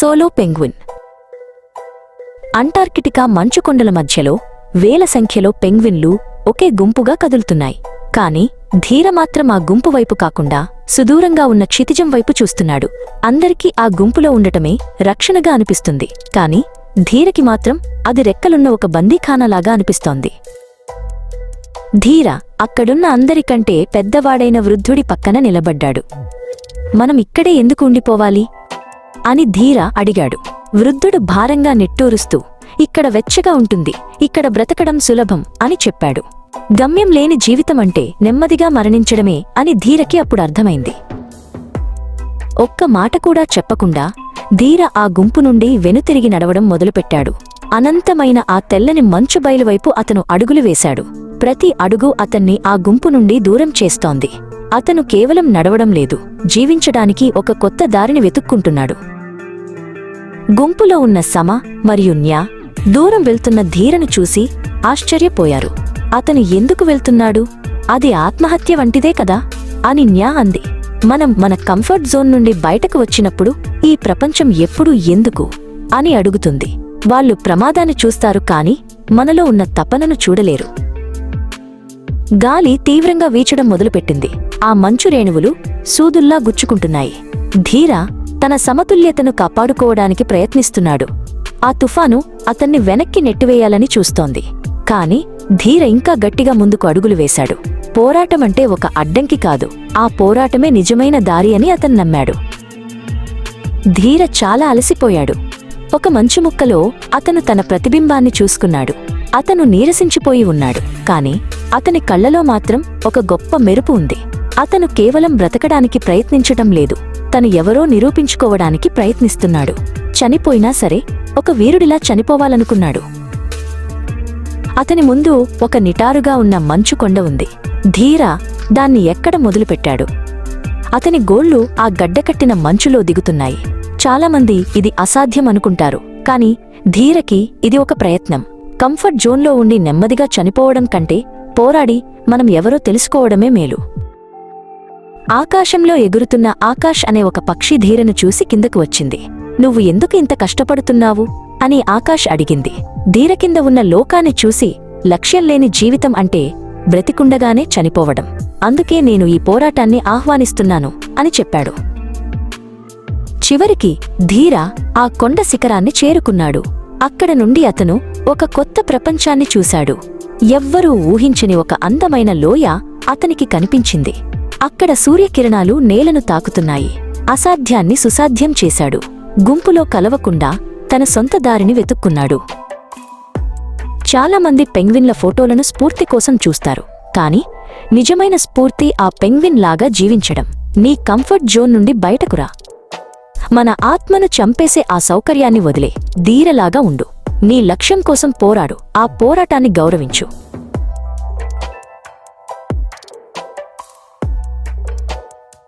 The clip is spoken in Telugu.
Solo penguin. అంటార్కిటికా మంచుకొండల మధ్యలో వేల సంఖ్యలో పెంగ్విన్లు ఒకే గుంపుగా కదులుతున్నాయి. కాని ధీర మాత్రం ఆ గుంపు వైపు కాకుండా సుదూరంగా ఉన్న క్షితిజం వైపు చూస్తున్నాడు. అందరికీ ఆ గుంపులో ఉండటమే రక్షణగా అనిపిస్తుంది, కాని ధీరకి మాత్రం అది రెక్కలున్న ఒక బందీఖానాలాగా అనిపిస్తోంది. ధీర అక్కడున్న అందరికంటే పెద్దవాడైన వృద్ధుడి పక్కన నిలబడ్డాడు. మనం ఇక్కడే ఎందుకు ఉండిపోవాలి అని ధీర అడిగాడు. వృద్ధుడు భారంగా నిట్టూరుస్తూ, ఇక్కడ వెచ్చగా ఉంటుంది, ఇక్కడ బ్రతకడం సులభం అని చెప్పాడు. గమ్యం లేని జీవితమంటే నెమ్మదిగా మరణించడమే అని ధీరకి అప్పుడు అర్థమైంది. ఒక్క మాట కూడా చెప్పకుండా ధీర ఆ గుంపు నుండి వెనుతిరిగి నడవడం మొదలుపెట్టాడు. అనంతమైన ఆ తెల్లని మంచు బయలువైపు అతను అడుగులు వేశాడు. ప్రతి అడుగు అతన్ని ఆ గుంపు నుండి దూరం చేస్తోంది. అతను కేవలం నడవడం లేదు, జీవించడానికి ఒక కొత్త దారిని వెతుక్కుంటున్నాడు. గుంపులో ఉన్న సమ మరియు న్యా దూరం వెళ్తున్న ధీరను చూసి ఆశ్చర్యపోయారు. అతను ఎందుకు వెళ్తున్నాడు? అది ఆత్మహత్య వంటిదే కదా అని న్యా అంది. మనం మన కంఫర్ట్ జోన్ నుండి బయటకు వచ్చినప్పుడు ఈ ప్రపంచం ఎప్పుడూ ఎందుకు అని అడుగుతుంది. వాళ్ళు ప్రమాదాన్ని చూస్తారు కాని మనలో ఉన్న తపనను చూడలేరు. గాలి తీవ్రంగా వీచడం మొదలుపెట్టింది. ఆ మంచు రేణువులు సూదుల్లా గుచ్చుకుంటున్నాయి. ధీర తన సమతుల్యతను కాపాడుకోవడానికి ప్రయత్నిస్తున్నాడు. ఆ తుఫాను అతన్ని వెనక్కి నెట్టివేయాలని చూస్తోంది. కాని ధీర ఇంకా గట్టిగా ముందుకు అడుగులు వేశాడు. పోరాటమంటే ఒక అడ్డంకి కాదు, ఆ పోరాటమే నిజమైన దారి అని అతను నమ్మాడు. ధీర చాలా అలసిపోయాడు. ఒక మంచుముక్కలో అతను తన ప్రతిబింబాన్ని చూసుకున్నాడు. అతను నీరసించిపోయి ఉన్నాడు, కాని అతని కళ్లలో మాత్రం ఒక గొప్ప మెరుపు ఉంది. అతను కేవలం బ్రతకడానికి ప్రయత్నించటం లేదు, తను ఎవరో నిరూపించుకోవడానికి ప్రయత్నిస్తున్నాడు. చనిపోయినా సరే ఒక వీరుడిలా చనిపోవాలనుకున్నాడు. అతని ముందు ఒక నిటారుగా ఉన్న మంచు కొండ ఉంది. ధీర దాన్ని ఎక్కడ మొదలుపెట్టాడు. అతని గోళ్లు ఆ గడ్డకట్టిన మంచులో దిగుతున్నాయి. చాలామంది ఇది అసాధ్యం అనుకుంటారు, కాని ధీరకి ఇది ఒక ప్రయత్నం. కంఫర్ట్ జోన్లో ఉండి నెమ్మదిగా చనిపోవడం కంటే పోరాడి మనం ఎవరో తెలుసుకోవడమే మేలు. ఆకాశంలో ఎగురుతున్న ఆకాష్ అనే ఒక పక్షి ధీరను చూసి కిందకు వచ్చింది. నువ్వు ఎందుకు ఇంత కష్టపడుతున్నావు అని ఆకాష్ అడిగింది. ధీర కింద ఉన్న లోకాన్ని చూసి, లక్ష్యం లేని జీవితం అంటే బ్రతికుండగానే చనిపోవడం, అందుకే నేను ఈ పోరాటాన్ని ఆహ్వానిస్తున్నాను అని చెప్పాడు. చివరికి ధీర ఆ కొండ శిఖరాన్ని చేరుకున్నాడు. అక్కడ నుండి అతను ఒక కొత్త ప్రపంచాన్ని చూశాడు. ఎవ్వరూ ఊహించని ఒక అందమైన లోయ అతనికి కనిపించింది. అక్కడ సూర్యకిరణాలు నేలను తాకుతున్నాయి. అసాధ్యాన్ని సుసాధ్యం చేశాడు. గుంపులో కలవకుండా తన సొంత దారిని వెతుక్కున్నాడు. చాలామంది పెంగ్విన్ల ఫోటోలను స్ఫూర్తి కోసం చూస్తారు, కాని నిజమైన స్ఫూర్తి ఆ పెంగ్విన్ లాగా జీవించడం. నీ కంఫర్ట్ జోన్ నుండి బయటకురా. మన ఆత్మను చంపేసే ఆ సౌకర్యాన్ని వదిలే ధీరలాగా ఉండు. నీ లక్ష్యం కోసం పోరాడు, ఆ పోరాటాన్ని గౌరవించు.